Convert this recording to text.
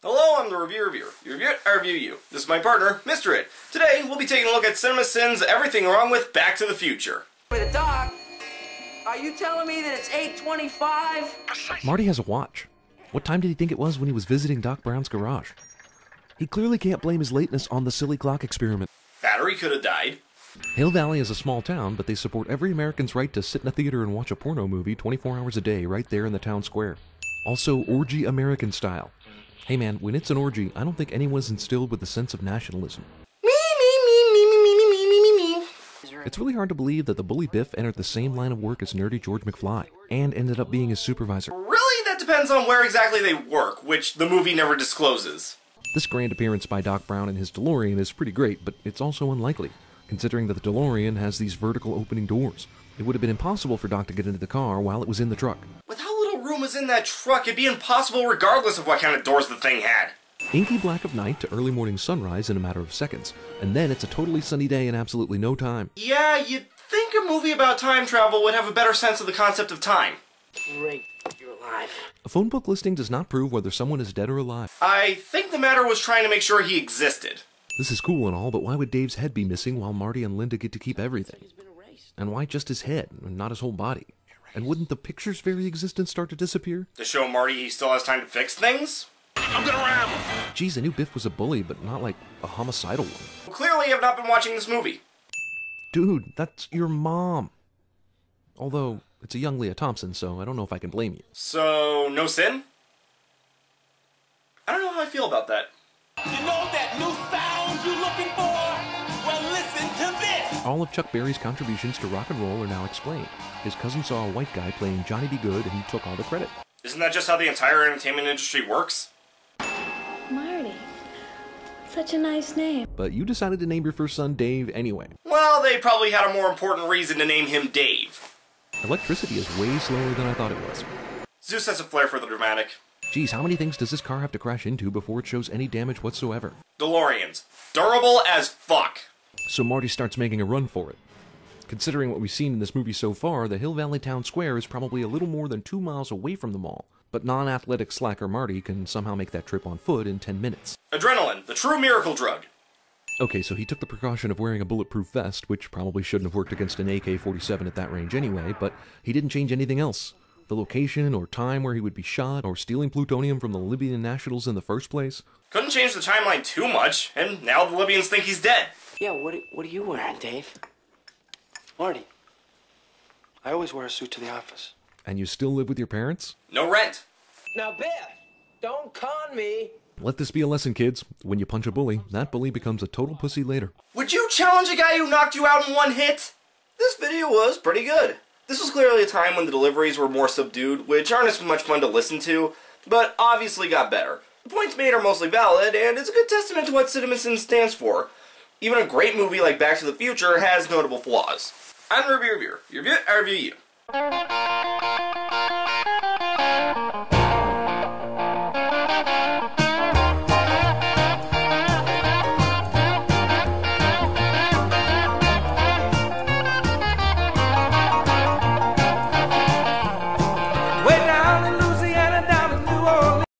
Hello, I'm the Reviewer. I review you. This is my partner, Mr. It. Today, we'll be taking a look at CinemaSin's Everything Wrong with Back to the Future. With a dog? Are you telling me that it's 8:25? Marty has a watch. What time did he think it was when he was visiting Doc Brown's garage? He clearly can't blame his lateness on the silly clock experiment. Battery could have died. Hill Valley is a small town, but they support every American's right to sit in a theater and watch a porno movie 24 hours a day right there in the town square. Also, orgy American style. Hey man, when it's an orgy, I don't think anyone's instilled with a sense of nationalism. It's really hard to believe that the bully Biff entered the same line of work as nerdy George McFly, and ended up being his supervisor. Really? That depends on where exactly they work, which the movie never discloses. This grand appearance by Doc Brown in his DeLorean is pretty great, but it's also unlikely, considering that the DeLorean has these vertical opening doors. It would have been impossible for Doc to get into the car while it was in the truck. With how little room was in that truck, it'd be impossible regardless of what kind of doors the thing had. Inky black of night to early morning sunrise in a matter of seconds, and then it's a totally sunny day in absolutely no time. Yeah, you'd think a movie about time travel would have a better sense of the concept of time. Great, you're alive. A phone book listing does not prove whether someone is dead or alive. I think the matter was trying to make sure he existed. This is cool and all, but why would Dave's head be missing while Marty and Linda get to keep everything? And why just his head, and not his whole body? And wouldn't the picture's very existence start to disappear? To show Marty he still has time to fix things? I'm gonna ram him! Geez, I knew Biff was a bully, but not like a homicidal one. Well, clearly you have not been watching this movie. Dude, that's your mom. Although, it's a young Leah Thompson, so I don't know if I can blame you. So, no sin? I don't know how I feel about that. You know that new sound you looking for? Well, listen to this! All of Chuck Berry's contributions to rock and roll are now explained. His cousin saw a white guy playing Johnny B. Good, and he took all the credit. Isn't that just how the entire entertainment industry works? Marty. Such a nice name. But you decided to name your first son Dave anyway. Well, they probably had a more important reason to name him Dave. Electricity is way slower than I thought it was. Zeus has a flair for the dramatic. Geez, how many things does this car have to crash into before it shows any damage whatsoever? DeLoreans. Durable as fuck. So Marty starts making a run for it. Considering what we've seen in this movie so far, the Hill Valley Town Square is probably a little more than 2 miles away from the mall, but non-athletic slacker Marty can somehow make that trip on foot in 10 minutes. Adrenaline, the true miracle drug. Okay, so he took the precaution of wearing a bulletproof vest, which probably shouldn't have worked against an AK-47 at that range anyway, but he didn't change anything else. The location or time where he would be shot, or stealing plutonium from the Libyan nationals in the first place. Couldn't change the timeline too much, and now the Libyans think he's dead. Yeah, what are you wearing, Dave? Marty, I always wear a suit to the office. And you still live with your parents? No rent. Now, Biff, don't con me. Let this be a lesson, kids. When you punch a bully, that bully becomes a total pussy later. Would you challenge a guy who knocked you out in one hit? This video was pretty good. This was clearly a time when the deliveries were more subdued, which aren't as much fun to listen to, but obviously got better. The points made are mostly valid, and it's a good testament to what CinemaSin stands for. Even a great movie like Back to the Future has notable flaws. I'm the Reviewer. I review you.